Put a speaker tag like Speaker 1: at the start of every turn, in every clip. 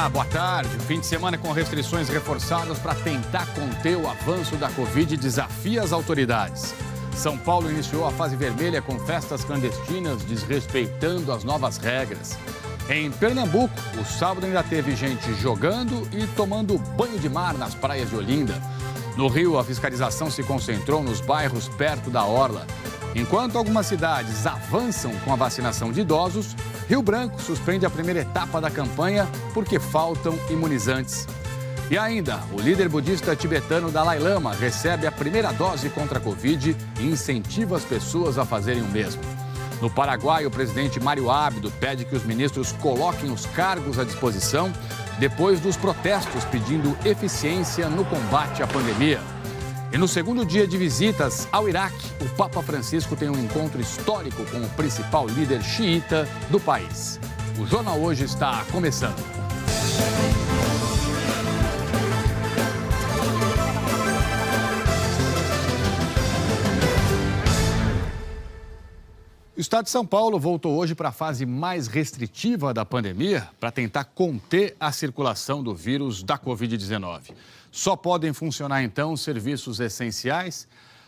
Speaker 1: Olá, boa tarde. Fim de semana com restrições reforçadas para tentar conter o avanço da Covid desafia as autoridades. São Paulo iniciou a fase vermelha com festas clandestinas, desrespeitando as novas regras. Em Pernambuco, o sábado ainda teve gente jogando e tomando banho de mar nas praias de Olinda. No Rio, a fiscalização se concentrou nos bairros perto da orla. Enquanto algumas cidades avançam com a vacinação de idosos, Rio Branco suspende a primeira etapa da campanha porque faltam imunizantes. E ainda, o líder budista tibetano Dalai Lama recebe a primeira dose contra a Covid e incentiva as pessoas a fazerem o mesmo. No Paraguai, o presidente Mário Abdo pede que os ministros coloquem os cargos à disposição depois dos protestos pedindo eficiência no combate à pandemia. E no segundo dia de visitas ao Iraque, o Papa Francisco tem um encontro histórico com o principal líder xiita do país. O Jornal Hoje está começando. O estado de São Paulo voltou hoje para a fase mais restritiva da pandemia para tentar conter a circulação do vírus da Covid-19. Só podem funcionar, então, serviços essenciais.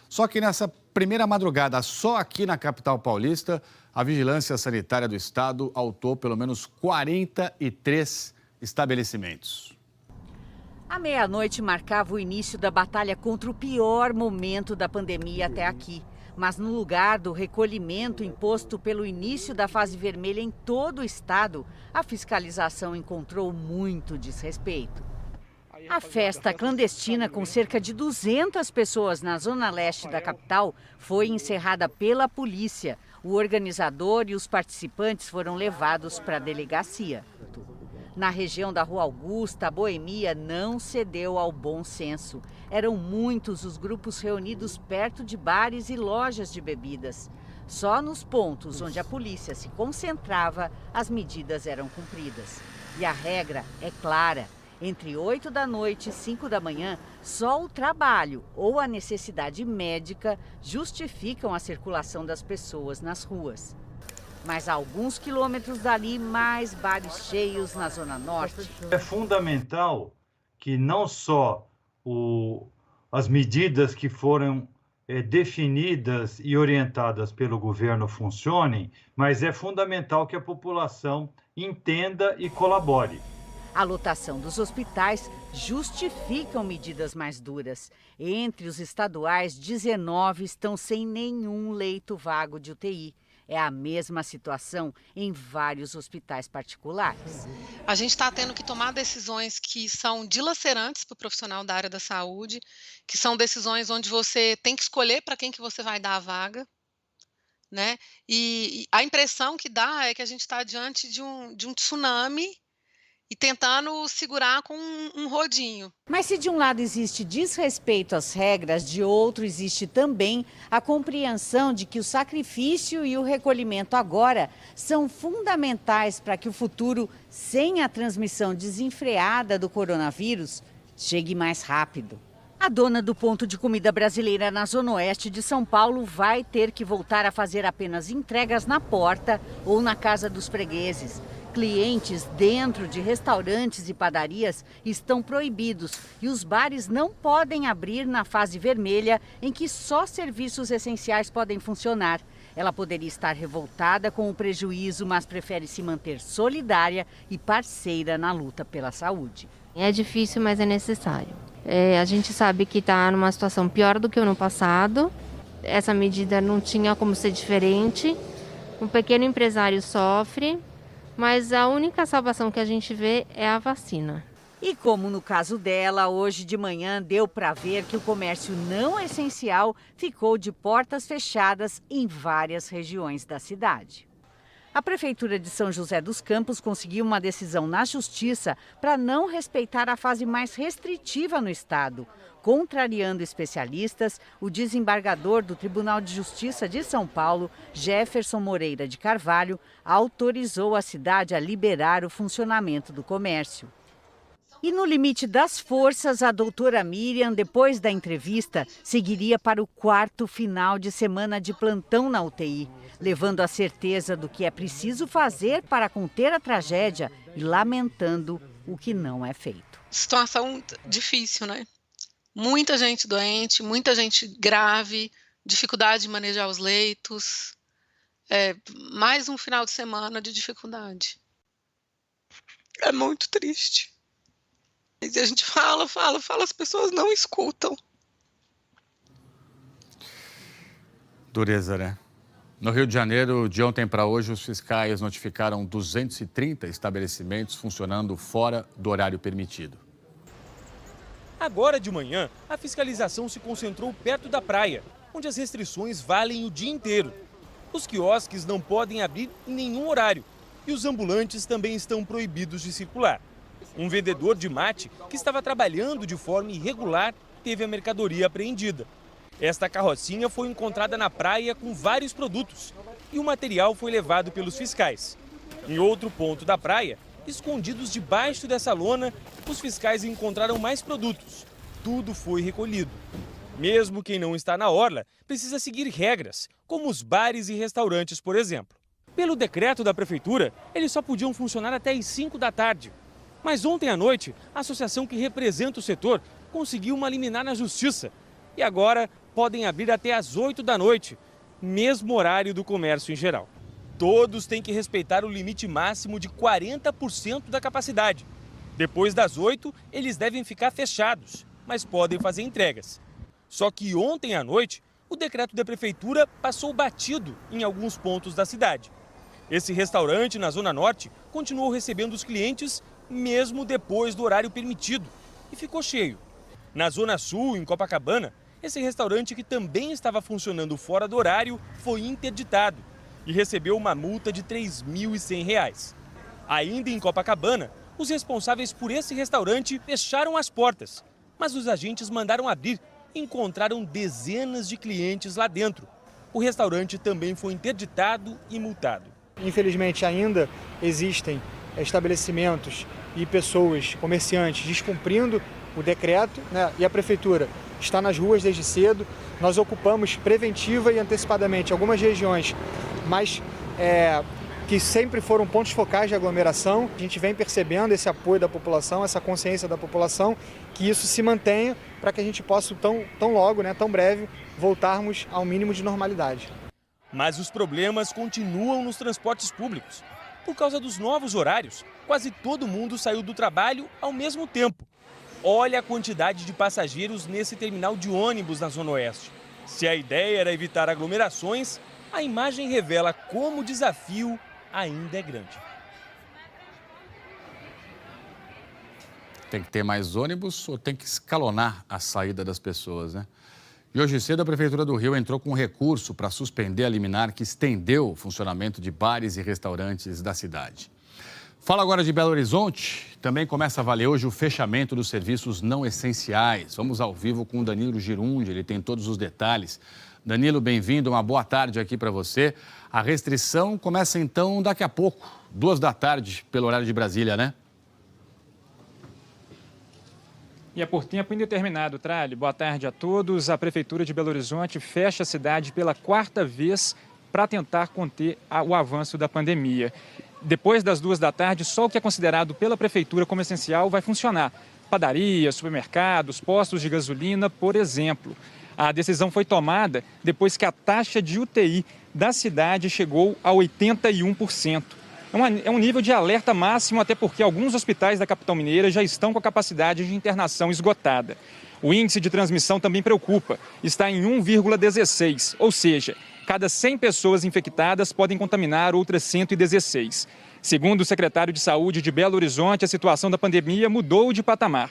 Speaker 1: Só que nessa primeira madrugada, só aqui na capital paulista, a Vigilância Sanitária do Estado autuou pelo menos 43 estabelecimentos.
Speaker 2: A meia-noite marcava o início da batalha contra o pior momento da pandemia até aqui. Mas no lugar do recolhimento imposto pelo início da fase vermelha em todo o estado, a fiscalização encontrou muito desrespeito. A festa clandestina com cerca de 200 pessoas na zona leste da capital foi encerrada pela polícia. O organizador e os participantes foram levados para a delegacia. Na região da Rua Augusta, a boemia não cedeu ao bom senso. Eram muitos os grupos reunidos perto de bares e lojas de bebidas. Só nos pontos onde a polícia se concentrava, as medidas eram cumpridas. E a regra é clara. Entre 8 da noite e 5 da manhã, só o trabalho ou a necessidade médica justificam a circulação das pessoas nas ruas. Mas a alguns quilômetros dali, mais bares cheios na Zona Norte.
Speaker 3: É fundamental que não só as medidas que foram definidas e orientadas pelo governo funcionem, mas é fundamental que a população entenda e colabore.
Speaker 2: A lotação dos hospitais justificam medidas mais duras. Entre os estaduais, 19 estão sem nenhum leito vago de UTI. É a mesma situação em vários hospitais particulares.
Speaker 4: A gente está tendo que tomar decisões que são dilacerantes para o profissional da área da saúde, que são decisões onde você tem que escolher para quem que você vai dar a vaga, né? E a impressão que dá é que a gente está diante de um tsunami e tentando segurar com um rodinho.
Speaker 2: Mas se de um lado existe desrespeito às regras, de outro existe também a compreensão de que o sacrifício e o recolhimento agora são fundamentais para que o futuro, sem a transmissão desenfreada do coronavírus, chegue mais rápido. A dona do ponto de comida brasileira na Zona Oeste de São Paulo vai ter que voltar a fazer apenas entregas na porta ou na casa dos fregueses. Clientes dentro de restaurantes e padarias estão proibidos e os bares não podem abrir na fase vermelha, em que só serviços essenciais podem funcionar. Ela poderia estar revoltada com o prejuízo, mas prefere se manter solidária e parceira na luta pela saúde.
Speaker 5: É difícil, mas é necessário. A gente sabe que está numa situação pior do que o ano passado. Essa medida não tinha como ser diferente. Um pequeno empresário sofre. Mas a única salvação que a gente vê é a vacina.
Speaker 2: E como no caso dela, hoje de manhã deu para ver que o comércio não essencial ficou de portas fechadas em várias regiões da cidade. A Prefeitura de São José dos Campos conseguiu uma decisão na Justiça para não respeitar a fase mais restritiva no estado. Contrariando especialistas, o desembargador do Tribunal de Justiça de São Paulo, Jefferson Moreira de Carvalho, autorizou a cidade a liberar o funcionamento do comércio. E no limite das forças, a doutora Miriam, depois da entrevista, seguiria para o 4º final de semana de plantão na UTI, levando a certeza do que é preciso fazer para conter a tragédia e lamentando o que não é feito.
Speaker 4: Situação difícil, né? Muita gente doente, muita gente grave, dificuldade de manejar os leitos. Mais um final de semana de dificuldade. É muito triste. E a gente fala, as pessoas não escutam.
Speaker 1: Dureza, né? No Rio de Janeiro, de ontem para hoje, os fiscais notificaram 230 estabelecimentos funcionando fora do horário permitido.
Speaker 6: Agora de manhã, a fiscalização se concentrou perto da praia, onde as restrições valem o dia inteiro. Os quiosques não podem abrir em nenhum horário e os ambulantes também estão proibidos de circular. Um vendedor de mate, que estava trabalhando de forma irregular, teve a mercadoria apreendida. Esta carrocinha foi encontrada na praia com vários produtos e o material foi levado pelos fiscais. Em outro ponto da praia, escondidos debaixo dessa lona, os fiscais encontraram mais produtos. Tudo foi recolhido. Mesmo quem não está na orla precisa seguir regras, como os bares e restaurantes, por exemplo. Pelo decreto da prefeitura, eles só podiam funcionar até às 5 da tarde. Mas ontem à noite, a associação que representa o setor conseguiu uma liminar na justiça. E agora podem abrir até às 8 da noite, mesmo horário do comércio em geral. Todos têm que respeitar o limite máximo de 40% da capacidade. Depois das 8, eles devem ficar fechados, mas podem fazer entregas. Só que ontem à noite, o decreto da prefeitura passou batido em alguns pontos da cidade. Esse restaurante na Zona Norte continuou recebendo os clientes mesmo depois do horário permitido e ficou cheio. Na Zona Sul, em Copacabana, esse restaurante, que também estava funcionando fora do horário, foi interditado e recebeu uma multa de R$ 3.100. Ainda em Copacabana, os responsáveis por esse restaurante fecharam as portas, mas os agentes mandaram abrir e encontraram dezenas de clientes lá dentro. O restaurante também foi interditado e multado.
Speaker 7: Infelizmente, ainda existem estabelecimentos e pessoas, comerciantes, descumprindo o decreto, né? E a prefeitura está nas ruas desde cedo. Nós ocupamos preventiva e antecipadamente algumas regiões, mas que sempre foram pontos focais de aglomeração. A gente vem percebendo esse apoio da população, essa consciência da população, que isso se mantenha para que a gente possa tão logo, né, tão breve, voltarmos ao mínimo de normalidade.
Speaker 6: Mas os problemas continuam nos transportes públicos. Por causa dos novos horários, quase todo mundo saiu do trabalho ao mesmo tempo. Olha a quantidade de passageiros nesse terminal de ônibus na Zona Oeste. Se a ideia era evitar aglomerações, a imagem revela como o desafio ainda é grande.
Speaker 1: Tem que ter mais ônibus ou tem que escalonar a saída das pessoas, né? E hoje cedo a Prefeitura do Rio entrou com um recurso para suspender a liminar que estendeu o funcionamento de bares e restaurantes da cidade. Fala agora de Belo Horizonte. Também começa a valer hoje o fechamento dos serviços não essenciais. Vamos ao vivo com o Danilo Girundi, ele tem todos os detalhes. Danilo, bem-vindo, uma boa tarde aqui para você. A restrição começa então daqui a pouco, 2 da tarde, pelo horário de Brasília, né?
Speaker 8: E é por tempo indeterminado, Trali. Boa tarde a todos. A Prefeitura de Belo Horizonte fecha a cidade pela 4ª vez para tentar conter o avanço da pandemia. Depois das 2 da tarde, só o que é considerado pela Prefeitura como essencial vai funcionar. Padarias, supermercados, postos de gasolina, por exemplo. A decisão foi tomada depois que a taxa de UTI da cidade chegou a 81%. É um nível de alerta máximo, até porque alguns hospitais da capital mineira já estão com a capacidade de internação esgotada. O índice de transmissão também preocupa, está em 1,16, ou seja, cada 100 pessoas infectadas podem contaminar outras 116. Segundo o secretário de Saúde de Belo Horizonte, a situação da pandemia mudou de patamar.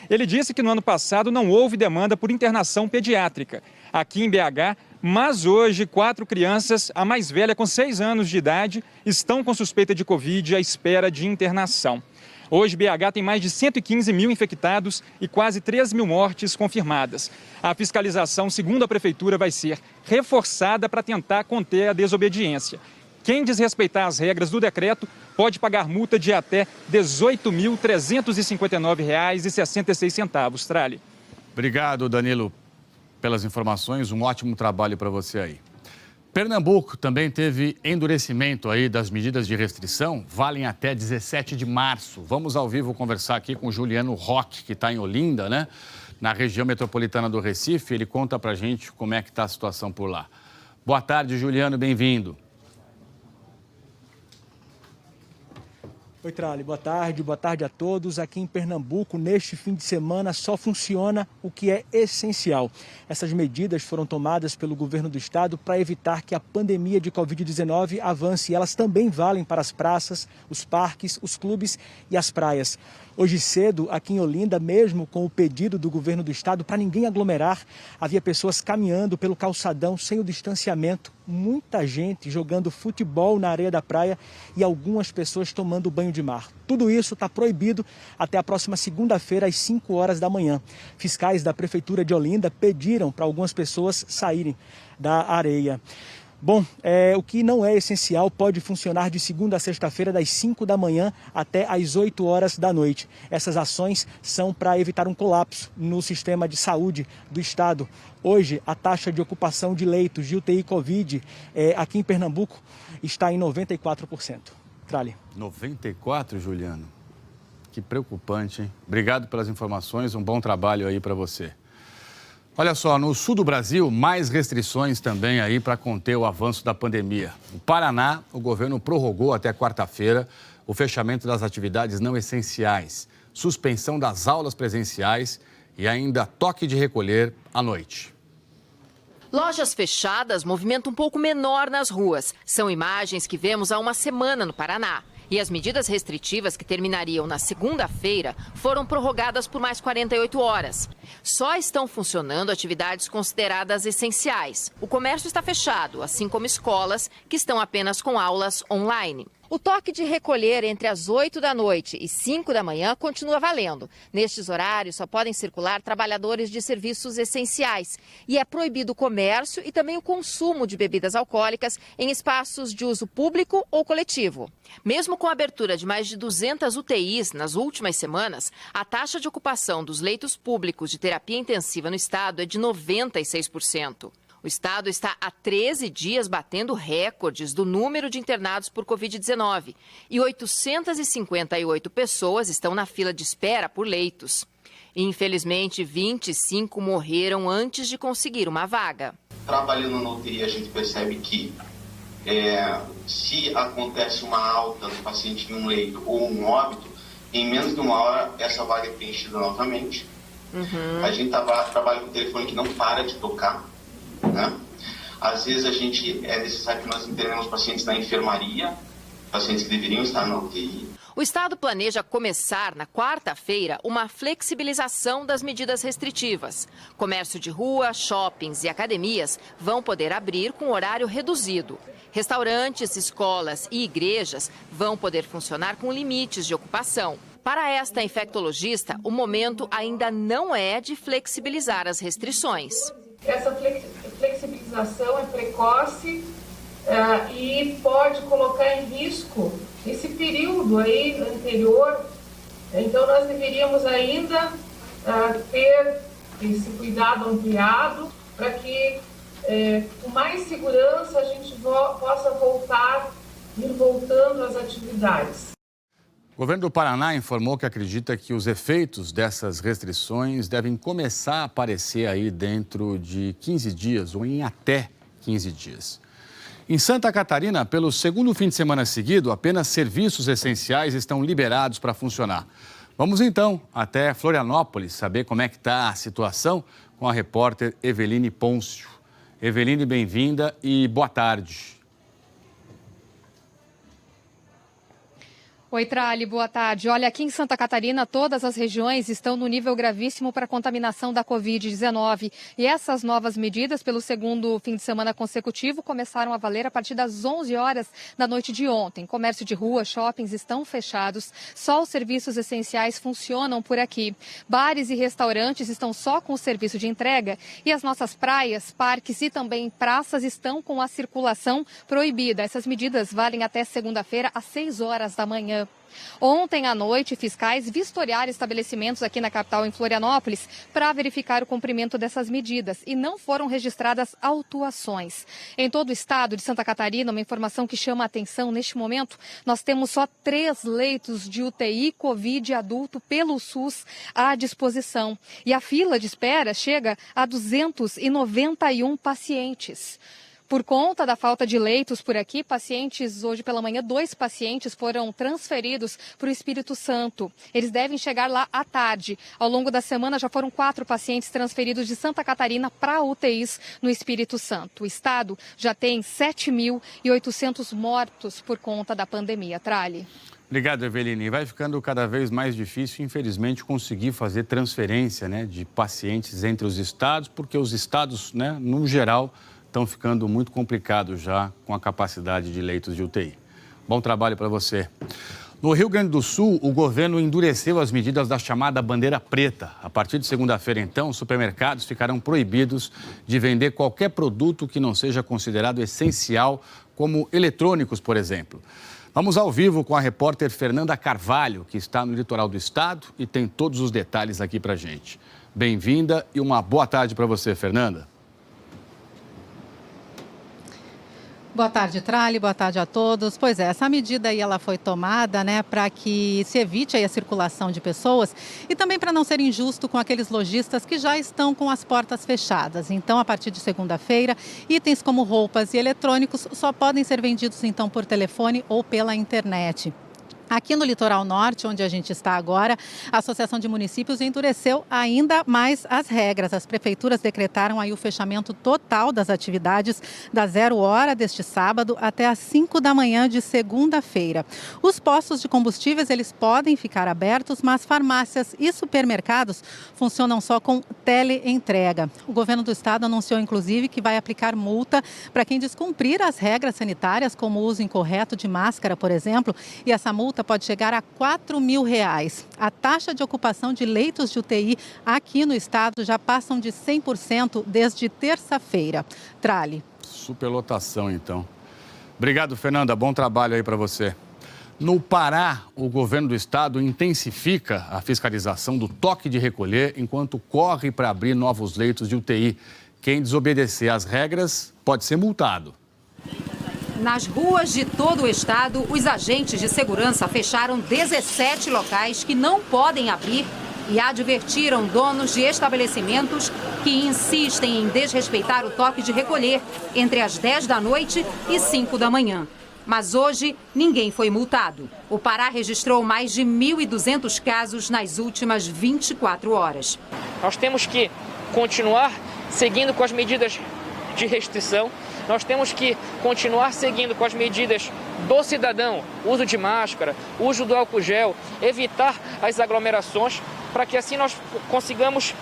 Speaker 8: Ele disse que no ano passado não houve demanda por internação pediátrica aqui em BH, mas hoje 4 crianças, a mais velha com 6 anos de idade, estão com suspeita de Covid à espera de internação. Hoje, BH tem mais de 115 mil infectados e quase 3 mil mortes confirmadas. A fiscalização, segundo a Prefeitura, vai ser reforçada para tentar conter a desobediência. Quem desrespeitar as regras do decreto pode pagar multa de até R$ 18.359,66. Trali.
Speaker 1: Obrigado, Danilo, pelas informações. Um ótimo trabalho para você aí. Pernambuco também teve endurecimento aí das medidas de restrição, valem até 17 de março. Vamos ao vivo conversar aqui com o Juliano Roque, que está em Olinda, né? Na região metropolitana do Recife. Ele conta pra gente como é que está a situação por lá. Boa tarde, Juliano, bem-vindo.
Speaker 9: Oi, Trali, boa tarde a todos. Aqui em Pernambuco, neste fim de semana, só funciona o que é essencial. Essas medidas foram tomadas pelo governo do estado para evitar que a pandemia de Covid-19 avance. E elas também valem para as praças, os parques, os clubes e as praias. Hoje cedo, aqui em Olinda, mesmo com o pedido do governo do estado para ninguém aglomerar, havia pessoas caminhando pelo calçadão sem o distanciamento, muita gente jogando futebol na areia da praia e algumas pessoas tomando banho de mar. Tudo isso está proibido até a próxima segunda-feira, às 5 horas da manhã. Fiscais da Prefeitura de Olinda pediram para algumas pessoas saírem da areia. Bom, o que não é essencial pode funcionar de segunda a sexta-feira, das 5 da manhã até às 8 horas da noite. Essas ações são para evitar um colapso no sistema de saúde do estado. Hoje, a taxa de ocupação de leitos de UTI Covid aqui em Pernambuco está em 94%. Trali.
Speaker 1: 94, Juliano? Que preocupante, hein? Obrigado pelas informações, um bom trabalho aí para você. Olha só, no sul do Brasil, mais restrições também aí para conter o avanço da pandemia. No Paraná, o governo prorrogou até quarta-feira o fechamento das atividades não essenciais, suspensão das aulas presenciais e ainda toque de recolher à noite.
Speaker 10: Lojas fechadas, movimento um pouco menor nas ruas. São imagens que vemos há uma semana no Paraná. E as medidas restritivas que terminariam na segunda-feira foram prorrogadas por mais 48 horas. Só estão funcionando atividades consideradas essenciais. O comércio está fechado, assim como escolas, que estão apenas com aulas online. O toque de recolher entre as 8 da noite e 5 da manhã continua valendo. Nestes horários só podem circular trabalhadores de serviços essenciais. E é proibido o comércio e também o consumo de bebidas alcoólicas em espaços de uso público ou coletivo. Mesmo com a abertura de mais de 200 UTIs nas últimas semanas, a taxa de ocupação dos leitos públicos de terapia intensiva no estado é de 96%. O estado está há 13 dias batendo recordes do número de internados por Covid-19 e 858 pessoas estão na fila de espera por leitos. Infelizmente, 25 morreram antes de conseguir uma vaga.
Speaker 11: Trabalhando na UTI, a gente percebe que se acontece uma alta do paciente em um leito ou um óbito, em menos de uma hora essa vaga é preenchida novamente. A gente trabalha com o telefone que não para de tocar. Né? Às vezes é necessário que nós internemos pacientes na enfermaria, pacientes que deveriam estar na UTI.
Speaker 10: O estado planeja começar na quarta-feira uma flexibilização das medidas restritivas. Comércio de rua, shoppings e academias vão poder abrir com horário reduzido. Restaurantes, escolas e igrejas vão poder funcionar com limites de ocupação. Para esta infectologista, o momento ainda não é de flexibilizar as restrições.
Speaker 12: Essa flexibilização é precoce e pode colocar em risco esse período aí anterior. Então, nós deveríamos ainda ter esse cuidado ampliado para que, com mais segurança, a gente possa ir voltando às atividades.
Speaker 1: O governo do Paraná informou que acredita que os efeitos dessas restrições devem começar a aparecer aí dentro de 15 dias ou em até 15 dias. Em Santa Catarina, pelo segundo fim de semana seguido, apenas serviços essenciais estão liberados para funcionar. Vamos então até Florianópolis saber como é que está a situação com a repórter Eveline Pôncio. Eveline, bem-vinda e boa tarde.
Speaker 13: Oi, Trali, boa tarde. Olha, aqui em Santa Catarina, todas as regiões estão no nível gravíssimo para contaminação da Covid-19. E essas novas medidas, pelo segundo fim de semana consecutivo, começaram a valer a partir das 11 horas da noite de ontem. Comércio de rua, shoppings estão fechados, só os serviços essenciais funcionam por aqui. Bares e restaurantes estão só com o serviço de entrega e as nossas praias, parques e também praças estão com a circulação proibida. Essas medidas valem até segunda-feira às 6 horas da manhã. manhã. Ontem à noite, fiscais vistoriaram estabelecimentos aqui na capital, em Florianópolis, para verificar o cumprimento dessas medidas e não foram registradas autuações. Em todo o estado de Santa Catarina, uma informação que chama a atenção neste momento, nós temos só 3 leitos de UTI Covid adulto pelo SUS à disposição. E a fila de espera chega a 291 pacientes. Por conta da falta de leitos por aqui, hoje pela manhã, 2 pacientes foram transferidos para o Espírito Santo. Eles devem chegar lá à tarde. Ao longo da semana, já foram 4 pacientes transferidos de Santa Catarina para UTIs no Espírito Santo. O estado já tem 7.800 mortos por conta da pandemia. Trali.
Speaker 1: Obrigado, Eveline. Vai ficando cada vez mais difícil, infelizmente, conseguir fazer transferência, de pacientes entre os estados, porque os estados, no geral, estão ficando muito complicados já com a capacidade de leitos de UTI. Bom trabalho para você. No Rio Grande do Sul, o governo endureceu as medidas da chamada bandeira preta. A partir de segunda-feira, então, supermercados ficarão proibidos de vender qualquer produto que não seja considerado essencial, como eletrônicos, por exemplo. Vamos ao vivo com a repórter Fernanda Carvalho, que está no litoral do estado e tem todos os detalhes aqui para a gente. Bem-vinda e uma boa tarde para você, Fernanda.
Speaker 14: Boa tarde, Trali. Boa tarde a todos. Pois é, essa medida aí ela foi tomada, para que se evite aí a circulação de pessoas e também para não ser injusto com aqueles lojistas que já estão com as portas fechadas. Então, a partir de segunda-feira, itens como roupas e eletrônicos só podem ser vendidos então por telefone ou pela internet. Aqui no litoral norte, onde a gente está agora, a Associação de Municípios endureceu ainda mais as regras. As prefeituras decretaram aí o fechamento total das atividades da 0 hora deste sábado até às 5 da manhã de segunda-feira. Os postos de combustíveis, eles podem ficar abertos, mas farmácias e supermercados funcionam só com teleentrega. O governo do estado anunciou, inclusive, que vai aplicar multa para quem descumprir as regras sanitárias, como o uso incorreto de máscara, por exemplo, e essa multa pode chegar a R$4.000. A taxa de ocupação de leitos de UTI aqui no estado já passam de 100% desde terça-feira. Trali.
Speaker 1: Superlotação, então. Obrigado, Fernanda. Bom trabalho aí para você. No Pará, o governo do estado intensifica a fiscalização do toque de recolher enquanto corre para abrir novos leitos de UTI. Quem desobedecer às regras pode ser multado.
Speaker 15: Nas ruas de todo o estado, os agentes de segurança fecharam 17 locais que não podem abrir e advertiram donos de estabelecimentos que insistem em desrespeitar o toque de recolher entre as 10 da noite e 5 da manhã. Mas hoje, ninguém foi multado. O Pará registrou mais de 1.200 casos nas últimas 24 horas.
Speaker 16: Nós temos que continuar seguindo com as medidas de restrição. Nós temos que continuar seguindo com as medidas do cidadão, uso de máscara, uso do álcool gel, evitar as aglomerações, para que assim nós consigamos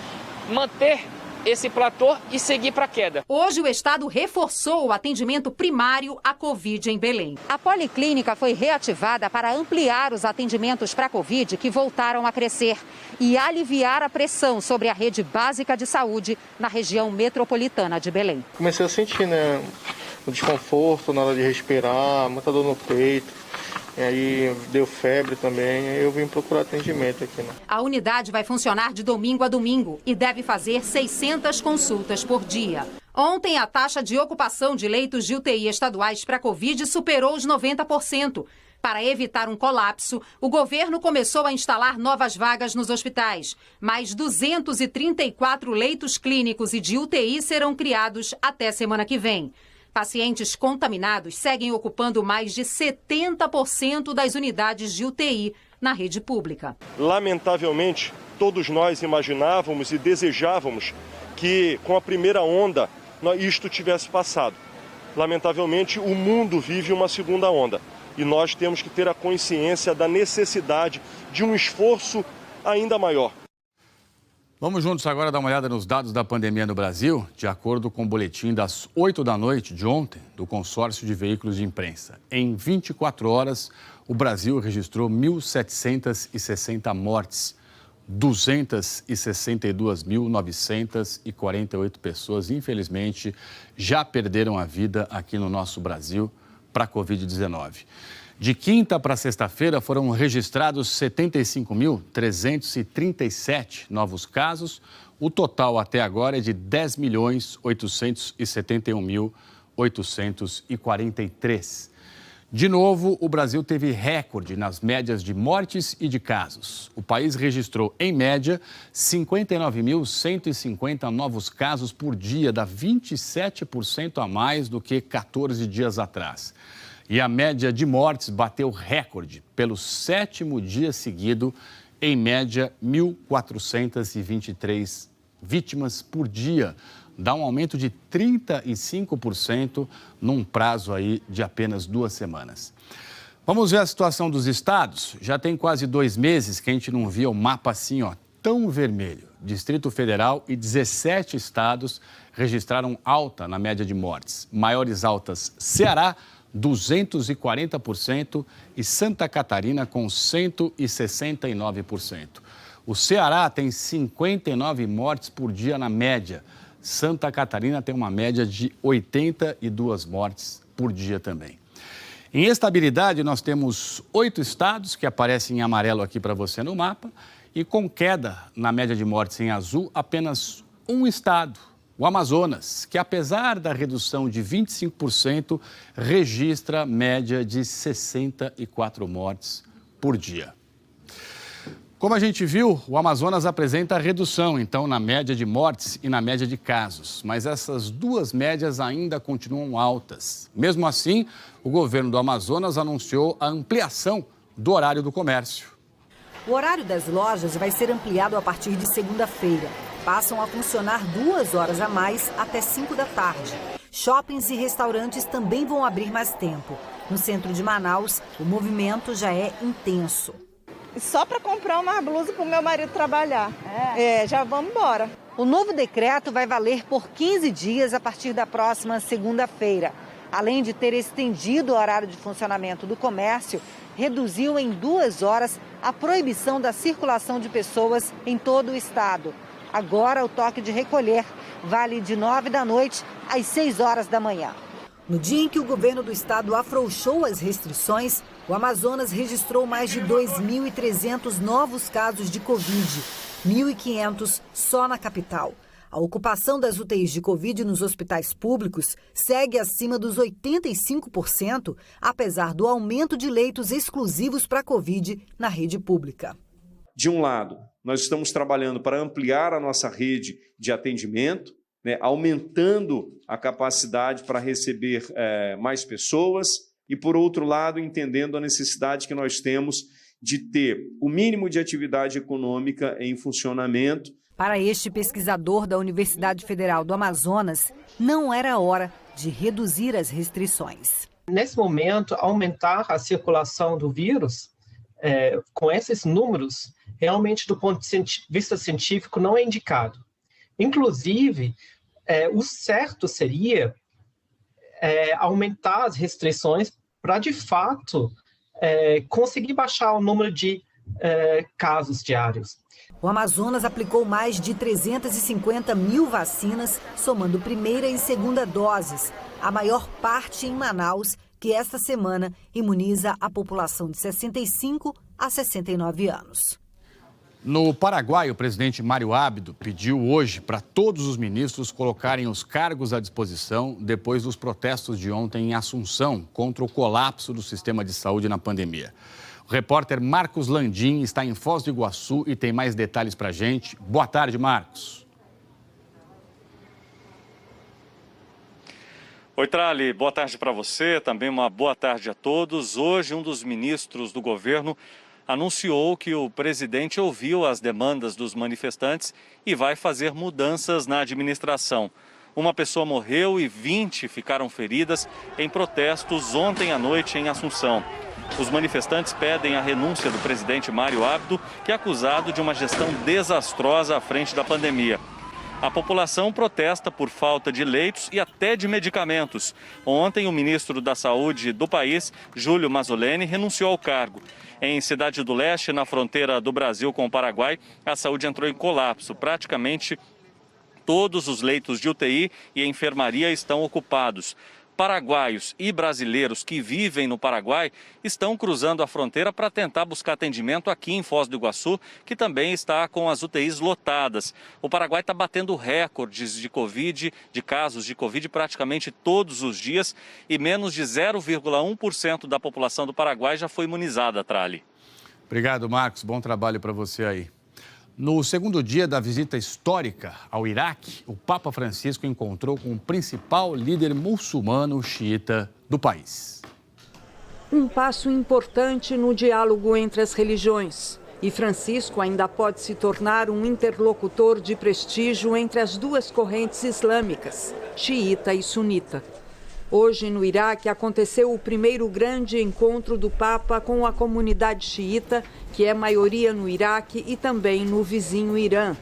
Speaker 16: manter esse platô e seguir para a queda.
Speaker 15: Hoje o estado reforçou o atendimento primário à Covid em Belém. A policlínica foi reativada para ampliar os atendimentos para a Covid que voltaram a crescer e aliviar a pressão sobre a rede básica de saúde na região metropolitana de Belém.
Speaker 17: Comecei a sentir, o desconforto na hora de respirar, muita dor no peito. E aí deu febre também, aí eu vim procurar atendimento aqui.
Speaker 15: A unidade vai funcionar de domingo a domingo e deve fazer 600 consultas por dia. Ontem, a taxa de ocupação de leitos de UTI estaduais para Covid superou os 90%. Para evitar um colapso, o governo começou a instalar novas vagas nos hospitais. Mais 234 leitos clínicos e de UTI serão criados até semana que vem. Pacientes contaminados seguem ocupando mais de 70% das unidades de UTI na rede pública.
Speaker 18: Lamentavelmente, todos nós imaginávamos e desejávamos que com a primeira onda isto tivesse passado. Lamentavelmente, o mundo vive uma segunda onda e nós temos que ter a consciência da necessidade de um esforço ainda maior.
Speaker 1: Vamos juntos agora dar uma olhada nos dados da pandemia no Brasil, de acordo com o boletim das 8 da noite de ontem do Consórcio de Veículos de Imprensa. Em 24 horas, o Brasil registrou 1.760 mortes, 262.948 pessoas, infelizmente, já perderam a vida aqui no nosso Brasil. para a Covid-19. De quinta para sexta-feira foram registrados 75.337 novos casos. O total até agora é de 10.871.843. De novo, o Brasil teve recorde nas médias de mortes e de casos. O país registrou, em média, 59.150 novos casos por dia, dá 27% a mais do que 14 dias atrás. E a média de mortes bateu recorde pelo 7º dia seguido, em média, 1.423 vítimas por dia. Dá um aumento de 35% num prazo aí de apenas 2 semanas. Vamos ver a situação dos estados? Já tem quase 2 meses que a gente não via o mapa assim, ó, tão vermelho. Distrito Federal e 17 estados registraram alta na média de mortes. Maiores altas: Ceará, 240%, e Santa Catarina com 169%. O Ceará tem 59 mortes por dia na média. Santa Catarina tem uma média de 82 mortes por dia também. Em estabilidade, nós temos 8 estados que aparecem em amarelo aqui para você no mapa, e com queda na média de mortes em azul, apenas um estado, o Amazonas, que apesar da redução de 25%, registra média de 64 mortes por dia. Como a gente viu, o Amazonas apresenta redução, então, na média de mortes e na média de casos. Mas essas duas médias ainda continuam altas. Mesmo assim, o governo do Amazonas anunciou a ampliação do horário do comércio.
Speaker 19: O horário das lojas vai ser ampliado a partir de segunda-feira. Passam a funcionar 2 horas a mais até 5 da tarde. Shoppings e restaurantes também vão abrir mais tempo. No centro de Manaus, o movimento já é intenso.
Speaker 20: Só para comprar uma blusa para o meu marido trabalhar. Já vamos embora.
Speaker 19: O novo decreto vai valer por 15 dias a partir da próxima segunda-feira. Além de ter estendido o horário de funcionamento do comércio, reduziu em 2 horas a proibição da circulação de pessoas em todo o estado. Agora, o toque de recolher vale de 9 da noite às 6 horas da manhã. No dia em que o governo do estado afrouxou as restrições, o Amazonas registrou mais de 2.300 novos casos de Covid, 1.500 só na capital. A ocupação das UTIs de Covid nos hospitais públicos segue acima dos 85%, apesar do aumento de leitos exclusivos para Covid na rede pública.
Speaker 21: De um lado, nós estamos trabalhando para ampliar a nossa rede de atendimento, aumentando a capacidade para receber mais pessoas e, por outro lado, entendendo a necessidade que nós temos de ter o mínimo de atividade econômica em funcionamento.
Speaker 19: Para este pesquisador da Universidade Federal do Amazonas, não era hora de reduzir as restrições.
Speaker 22: Nesse momento, aumentar a circulação do vírus, com esses números, realmente, do ponto de vista científico, não é indicado. Inclusive, o certo seria aumentar as restrições para, de fato, conseguir baixar o número de casos diários.
Speaker 19: O Amazonas aplicou mais de 350 mil vacinas, somando primeira e segunda doses, a maior parte em Manaus, que esta semana imuniza a população de 65 a 69 anos.
Speaker 1: No Paraguai, o presidente Mário Abdo pediu hoje para todos os ministros colocarem os cargos à disposição depois dos protestos de ontem em Assunção contra o colapso do sistema de saúde na pandemia. O repórter Marcos Landim está em Foz do Iguaçu e tem mais detalhes para a gente. Boa tarde, Marcos.
Speaker 23: Oi, Trali. Boa tarde para você, também uma boa tarde a todos. Hoje, um dos ministros do governo anunciou que o presidente ouviu as demandas dos manifestantes e vai fazer mudanças na administração. Uma pessoa morreu e 20 ficaram feridas em protestos ontem à noite em Assunção. Os manifestantes pedem a renúncia do presidente Mário Abdo, que é acusado de uma gestão desastrosa à frente da pandemia. A população protesta por falta de leitos e até de medicamentos. Ontem, o ministro da Saúde do país, Júlio Mazzoleni, renunciou ao cargo. Em Cidade do Leste, na fronteira do Brasil com o Paraguai, a saúde entrou em colapso. Praticamente todos os leitos de UTI e enfermaria estão ocupados. paraguaios e brasileiros que vivem no Paraguai estão cruzando a fronteira para tentar buscar atendimento aqui em Foz do Iguaçu, que também está com as UTIs lotadas. O Paraguai está batendo recordes de Covid, de casos de Covid praticamente todos os dias, e menos de 0,1% da população do Paraguai já foi imunizada, Trali.
Speaker 1: Obrigado, Marcos. Bom trabalho para você aí. No segundo dia da visita histórica ao Iraque, o Papa Francisco encontrou com o principal líder muçulmano xiita do país.
Speaker 2: Um passo importante no diálogo entre as religiões. E Francisco ainda pode se tornar um interlocutor de prestígio entre as duas correntes islâmicas, xiita e sunita. Hoje, no Iraque, aconteceu o primeiro grande encontro do Papa com a comunidade xiita, que é maioria no Iraque e também no vizinho Irã.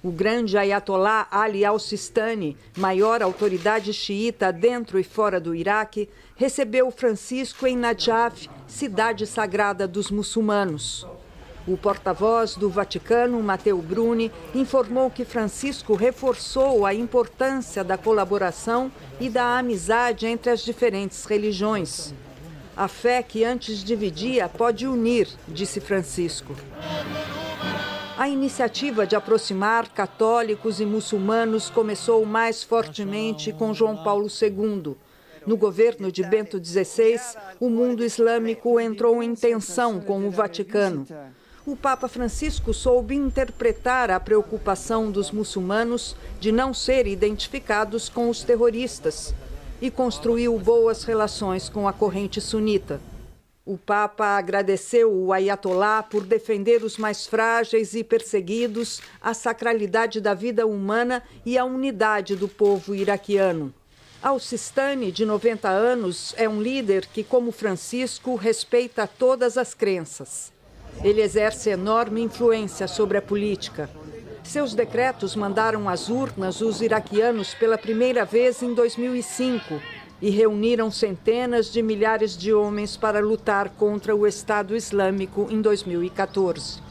Speaker 2: O grande Ayatollah Ali al-Sistani, maior autoridade xiita dentro e fora do Iraque, recebeu Francisco em Najaf, cidade sagrada dos muçulmanos. O porta-voz do Vaticano, Matteo Bruni, informou que Francisco reforçou a importância da colaboração e da amizade entre as diferentes religiões. A fé que antes dividia pode unir, disse Francisco. A iniciativa de aproximar católicos e muçulmanos começou mais fortemente com João Paulo II. No governo de Bento XVI, o mundo islâmico entrou em tensão com o Vaticano. O Papa Francisco soube interpretar a preocupação dos muçulmanos de não serem identificados com os terroristas e construiu boas relações com a corrente sunita. O Papa agradeceu o Ayatollah por defender os mais frágeis e perseguidos, a sacralidade da vida humana e a unidade do povo iraquiano. Al-Sistani, de 90 anos, é um líder que, como Francisco, respeita todas as crenças. Ele exerce enorme influência sobre a política. Seus decretos mandaram às urnas os iraquianos pela primeira vez em 2005 e reuniram centenas de milhares de homens para lutar contra o Estado Islâmico em 2014.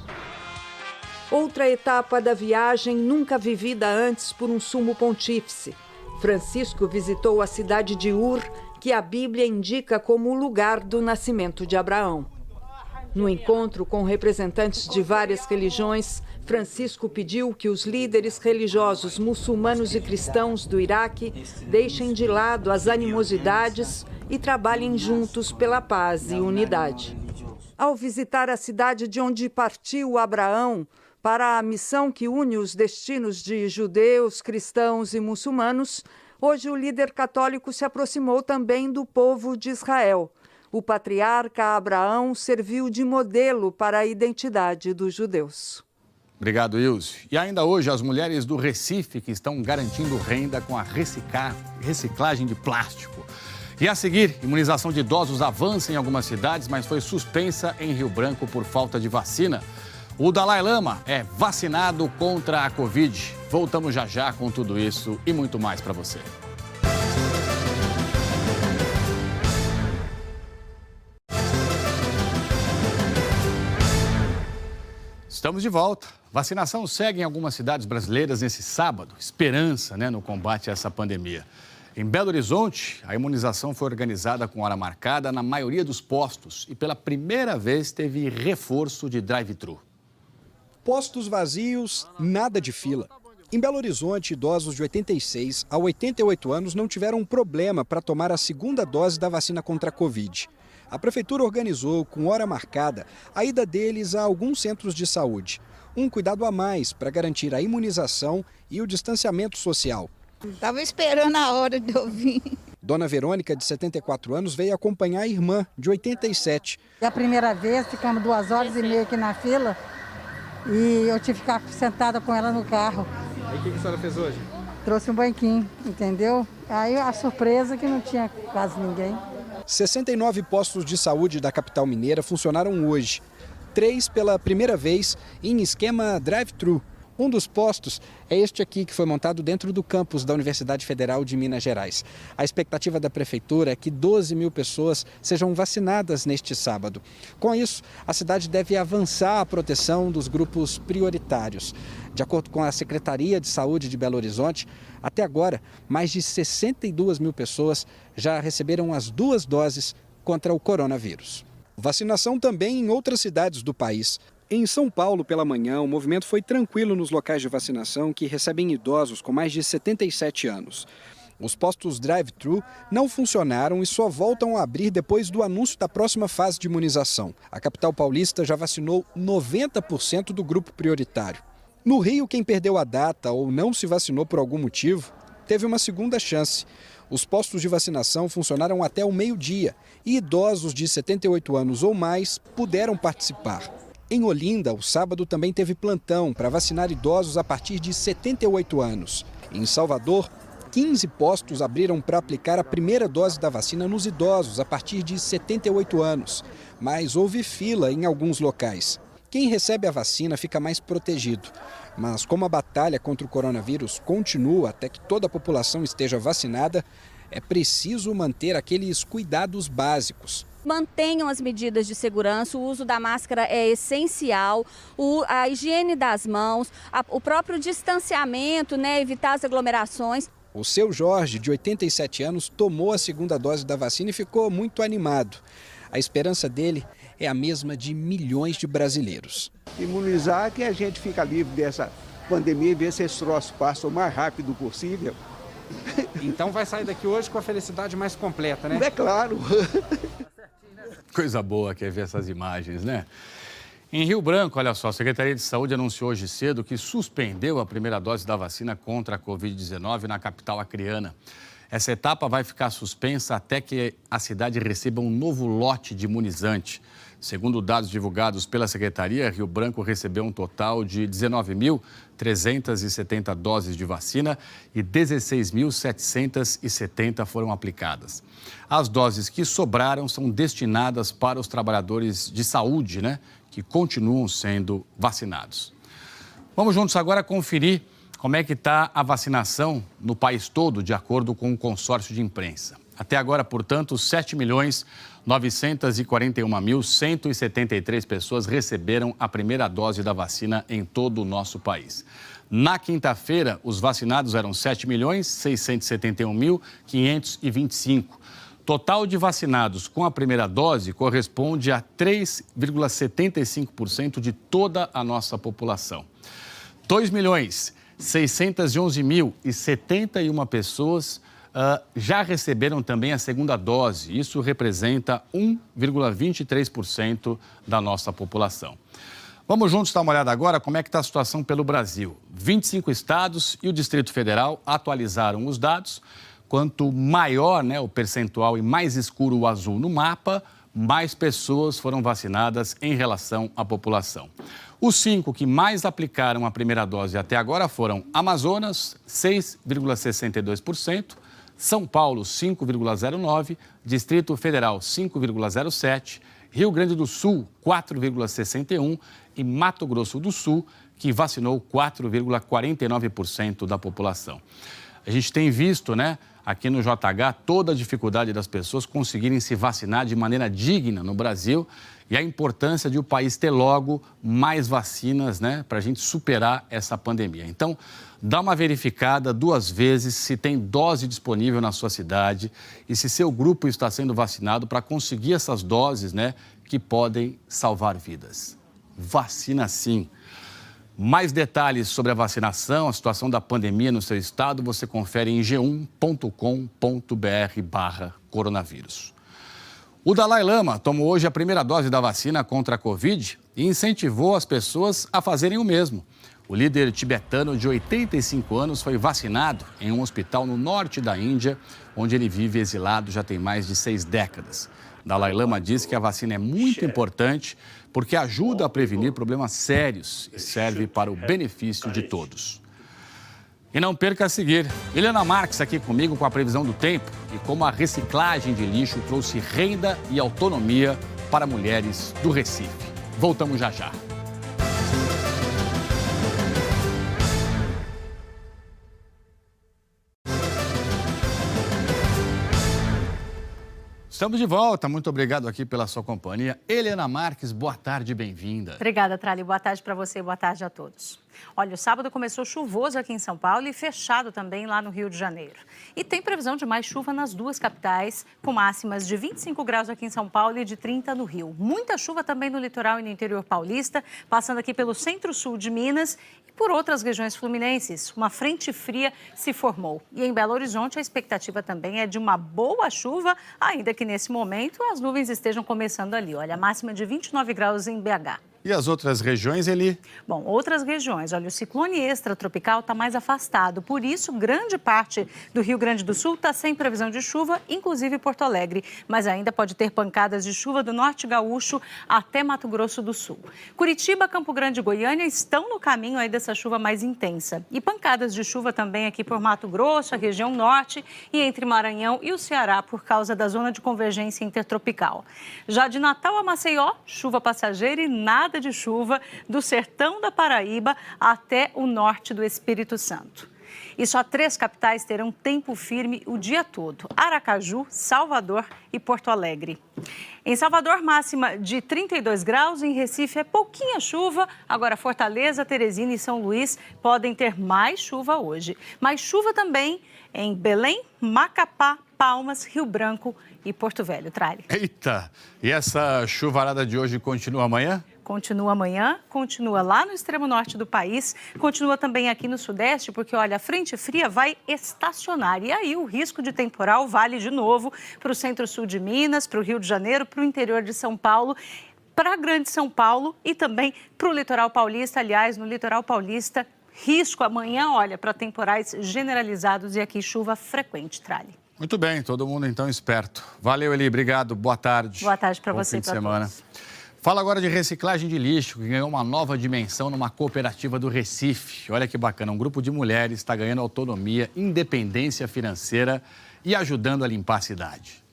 Speaker 2: Outra etapa da viagem nunca vivida antes por um sumo pontífice. Francisco visitou a cidade de Ur, que a Bíblia indica como o lugar do nascimento de Abraão. No encontro com representantes de várias religiões, Francisco pediu que os líderes religiosos muçulmanos e cristãos do Iraque deixem de lado as animosidades e trabalhem juntos pela paz e unidade. Ao visitar a cidade de onde partiu Abraão para a missão que une os destinos de judeus, cristãos e muçulmanos, hoje o líder católico se aproximou também do povo de Israel. O patriarca Abraão serviu de modelo para a identidade dos judeus.
Speaker 1: Obrigado, Ilse. E ainda hoje, as mulheres do Recife que estão garantindo renda com a reciclagem de plástico. E a seguir, imunização de idosos avança em algumas cidades, mas foi suspensa em Rio Branco por falta de vacina. O Dalai Lama é vacinado contra a Covid. Voltamos já já com tudo isso e muito mais para você. Estamos de volta. Vacinação segue em algumas cidades brasileiras nesse sábado. Esperança, no combate a essa pandemia. Em Belo Horizonte, a imunização foi organizada com hora marcada na maioria dos postos e pela primeira vez teve reforço de drive-thru.
Speaker 3: Postos vazios, nada de fila. Em Belo Horizonte, idosos de 86 a 88 anos não tiveram problema para tomar a segunda dose da vacina contra a Covid. A prefeitura organizou, com hora marcada, a ida deles a alguns centros de saúde. Um cuidado a mais para garantir a imunização e o distanciamento social.
Speaker 5: Estava esperando a hora de eu vir.
Speaker 3: Dona Verônica, de 74 anos, veio acompanhar a irmã, de 87.
Speaker 24: É a primeira vez, ficamos 2h30 aqui na fila e eu tive que ficar sentada com ela no carro.
Speaker 3: Aí o que a senhora fez hoje?
Speaker 24: Trouxe um banquinho, entendeu? Aí a surpresa que não tinha quase ninguém.
Speaker 3: 69 postos de saúde da capital mineira funcionaram hoje. 3 pela primeira vez em esquema drive-thru. Um dos postos é este aqui, que foi montado dentro do campus da Universidade Federal de Minas Gerais. A expectativa da Prefeitura é que 12 mil pessoas sejam vacinadas neste sábado. Com isso, a cidade deve avançar a proteção dos grupos prioritários. De acordo com a Secretaria de Saúde de Belo Horizonte, até agora, mais de 62 mil pessoas já receberam as 2 doses contra o coronavírus. Vacinação também em outras cidades do país. Em São Paulo, pela manhã, o movimento foi tranquilo nos locais de vacinação que recebem idosos com mais de 77 anos. Os postos drive-thru não funcionaram e só voltam a abrir depois do anúncio da próxima fase de imunização. A capital paulista já vacinou 90% do grupo prioritário. No Rio, quem perdeu a data ou não se vacinou por algum motivo, teve uma segunda chance. Os postos de vacinação funcionaram até o meio-dia e idosos de 78 anos ou mais puderam participar. Em Olinda, o sábado também teve plantão para vacinar idosos a partir de 78 anos. Em Salvador, 15 postos abriram para aplicar a primeira dose da vacina nos idosos a partir de 78 anos. Mas houve fila em alguns locais. Quem recebe a vacina fica mais protegido. Mas como a batalha contra o coronavírus continua até que toda a população esteja vacinada, é preciso manter aqueles cuidados básicos.
Speaker 4: Mantenham as medidas de segurança, o uso da máscara é essencial, a higiene das mãos, o próprio distanciamento, evitar as aglomerações.
Speaker 3: O seu Jorge, de 87 anos, tomou a segunda dose da vacina e ficou muito animado. A esperança dele é a mesma de milhões de brasileiros.
Speaker 6: Imunizar que a gente fica livre dessa pandemia e ver se esse troço passa o mais rápido possível.
Speaker 7: Então vai sair daqui hoje com a felicidade mais completa, né?
Speaker 6: É claro.
Speaker 1: Coisa boa que é ver essas imagens, né? Em Rio Branco, olha só, a Secretaria de Saúde anunciou hoje cedo que suspendeu a primeira dose da vacina contra a Covid-19 na capital acreana. Essa etapa vai ficar suspensa até que a cidade receba um novo lote de imunizante. Segundo dados divulgados pela Secretaria, Rio Branco recebeu um total de 19.370 doses de vacina e 16.770 foram aplicadas. As doses que sobraram são destinadas para os trabalhadores de saúde, que continuam sendo vacinados. Vamos juntos agora conferir como é que está a vacinação no país todo, de acordo com o consórcio de imprensa. Até agora, portanto, 7.941.173 pessoas receberam a primeira dose da vacina em todo o nosso país. Na quinta-feira, os vacinados eram 7.671.525. Total de vacinados com a primeira dose corresponde a 3,75% de toda a nossa população. 2.611.071 pessoas já receberam também a segunda dose. Isso representa 1,23% da nossa população. Vamos juntos dar uma olhada agora como é que está a situação pelo Brasil. 25 estados e o Distrito Federal atualizaram os dados. Quanto maior o percentual e mais escuro o azul no mapa, mais pessoas foram vacinadas em relação à população. Os 5 que mais aplicaram a primeira dose até agora foram Amazonas, 6,62%, São Paulo, 5,09%, Distrito Federal, 5,07%, Rio Grande do Sul, 4,61% e Mato Grosso do Sul, que vacinou 4,49% da população. A gente tem visto, aqui no JH, toda a dificuldade das pessoas conseguirem se vacinar de maneira digna no Brasil e a importância de o país ter logo mais vacinas, para a gente superar essa pandemia. Então, dá uma verificada 2 vezes se tem dose disponível na sua cidade e se seu grupo está sendo vacinado para conseguir essas doses, que podem salvar vidas. Vacina sim. Mais detalhes sobre a vacinação, a situação da pandemia no seu estado, você confere em g1.com.br/coronavírus. O Dalai Lama tomou hoje a primeira dose da vacina contra a Covid e incentivou as pessoas a fazerem o mesmo. O líder tibetano de 85 anos foi vacinado em um hospital no norte da Índia, onde ele vive exilado já tem mais de 6 décadas. Dalai Lama diz que a vacina é muito importante porque ajuda a prevenir problemas sérios e serve para o benefício de todos. E não perca a seguir, Helena Marques aqui comigo com a previsão do tempo e como a reciclagem de lixo trouxe renda e autonomia para mulheres do Recife. Voltamos já já. Estamos de volta, muito obrigado aqui pela sua companhia. Helena Marques, boa tarde, bem-vinda.
Speaker 8: Obrigada, Trali, boa tarde para você, boa tarde a todos. Olha, o sábado começou chuvoso aqui em São Paulo e fechado também lá no Rio de Janeiro. E tem previsão de mais chuva nas duas capitais, com máximas de 25 graus aqui em São Paulo e de 30 no Rio. Muita chuva também no litoral e no interior paulista, passando aqui pelo centro-sul de Minas e por outras regiões fluminenses. Uma frente fria se formou. E em Belo Horizonte a expectativa também é de uma boa chuva, ainda que nesse momento as nuvens estejam começando ali. Olha, a máxima de 29 graus em BH.
Speaker 1: E as outras regiões, Eli?
Speaker 8: Bom, outras regiões. Olha, o ciclone extratropical está mais afastado. Por isso, grande parte do Rio Grande do Sul está sem previsão de chuva, inclusive Porto Alegre. Mas ainda pode ter pancadas de chuva do norte gaúcho até Mato Grosso do Sul. Curitiba, Campo Grande e Goiânia estão no caminho aí dessa chuva mais intensa. E pancadas de chuva também aqui por Mato Grosso, a região norte e entre Maranhão e o Ceará por causa da zona de convergência intertropical. Já de Natal a Maceió, chuva passageira e nada de chuva do sertão da Paraíba até o norte do Espírito Santo. E só 3 capitais terão tempo firme o dia todo: Aracaju, Salvador e Porto Alegre. Em Salvador, máxima de 32 graus, em Recife é pouquinha chuva. Agora, Fortaleza, Teresina e São Luís podem ter mais chuva hoje. Mais chuva também em Belém, Macapá, Palmas, Rio Branco e Porto Velho. Trali.
Speaker 1: Eita! E essa chuvarada de hoje continua amanhã?
Speaker 8: Continua amanhã, continua lá no extremo norte do país, continua também aqui no sudeste, porque, olha, a frente fria vai estacionar. E aí o risco de temporal vale de novo para o centro-sul de Minas, para o Rio de Janeiro, para o interior de São Paulo, para a Grande São Paulo e também para o litoral paulista. Aliás, no litoral paulista, risco amanhã, olha, para temporais generalizados e aqui chuva frequente, Trali.
Speaker 1: Muito bem, todo mundo então esperto. Valeu, Eli, obrigado, boa tarde.
Speaker 8: Boa tarde para você
Speaker 1: e para semana.
Speaker 8: Todos.
Speaker 1: Fala agora de reciclagem de lixo, que ganhou uma nova dimensão numa cooperativa do Recife. Olha que bacana, um grupo de mulheres está ganhando autonomia, independência financeira e ajudando a limpar a cidade.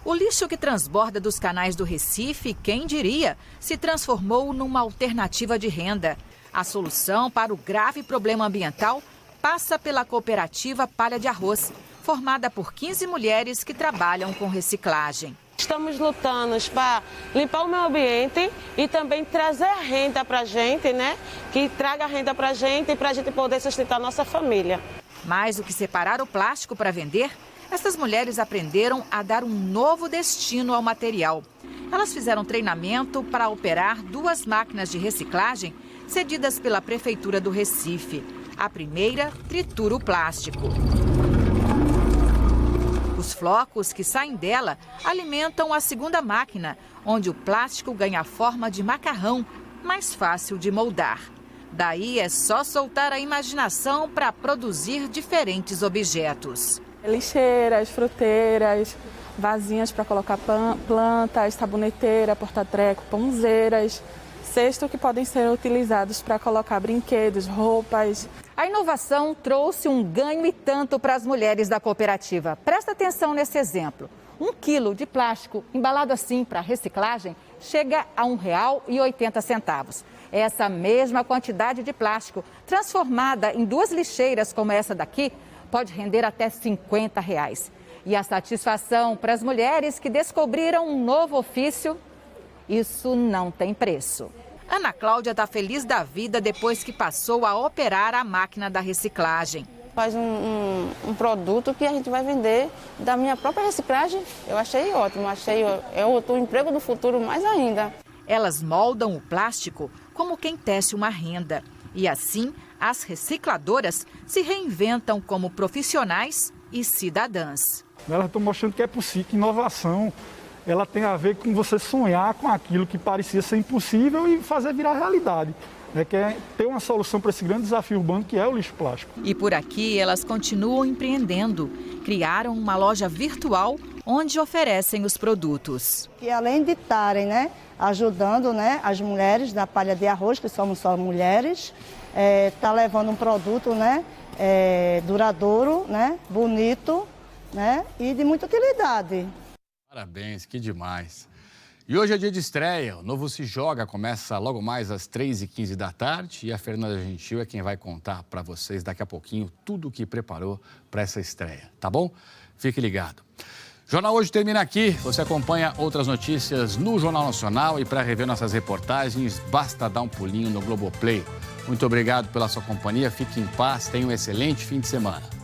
Speaker 9: O lixo que transborda dos canais do Recife, quem diria, se transformou numa alternativa de renda. A solução para o grave problema ambiental passa pela cooperativa Palha de Arroz, formada por 15 mulheres que trabalham com reciclagem.
Speaker 10: Estamos lutando para limpar o meio ambiente e também trazer renda para a gente, né? Que traga renda para a gente poder sustentar a nossa família.
Speaker 9: Mais do que separar o plástico para vender, essas mulheres aprenderam a dar um novo destino ao material. Elas fizeram treinamento para operar 2 máquinas de reciclagem cedidas pela Prefeitura do Recife. A primeira tritura o plástico. Os flocos que saem dela alimentam a segunda máquina, onde o plástico ganha a forma de macarrão, mais fácil de moldar. Daí é só soltar a imaginação para produzir diferentes objetos.
Speaker 11: Lixeiras, fruteiras, vasinhas para colocar plantas, saboneteira, porta-treco, ponzeiras, cestos que podem ser utilizados para colocar brinquedos, roupas.
Speaker 9: A inovação trouxe um ganho e tanto para as mulheres da cooperativa. Presta atenção nesse exemplo. 1 quilo de plástico embalado assim para reciclagem chega a R$ 1,80. Essa mesma quantidade de plástico, transformada em 2 lixeiras como essa daqui, pode render até R$ 50. E a satisfação para as mulheres que descobriram um novo ofício, isso não tem preço. Ana Cláudia está feliz da vida depois que passou a operar a máquina da reciclagem.
Speaker 10: Faz um produto que a gente vai vender da minha própria reciclagem. Eu achei ótimo, é o emprego do futuro mais ainda.
Speaker 9: Elas moldam o plástico como quem tece uma renda. E assim, as recicladoras se reinventam como profissionais e cidadãs.
Speaker 25: Elas estão mostrando que é possível, que inovação. Ela tem a ver com você sonhar com aquilo que parecia ser impossível e fazer virar realidade. Que é ter uma solução para esse grande desafio urbano que é o lixo plástico.
Speaker 9: E por aqui elas continuam empreendendo. Criaram uma loja virtual onde oferecem os produtos.
Speaker 26: E além de estarem ajudando as mulheres da Palha de Arroz, que somos só mulheres, está levando um produto duradouro, bonito e de muita utilidade.
Speaker 1: Parabéns, que demais. E hoje é dia de estreia, o Novo Se Joga começa logo mais às 3h15 da tarde e a Fernanda Gentil é quem vai contar para vocês daqui a pouquinho tudo o que preparou para essa estreia, tá bom? Fique ligado. O Jornal Hoje termina aqui. Você acompanha outras notícias no Jornal Nacional e para rever nossas reportagens, basta dar um pulinho no Globoplay. Muito obrigado pela sua companhia. Fique em paz. Tenha um excelente fim de semana.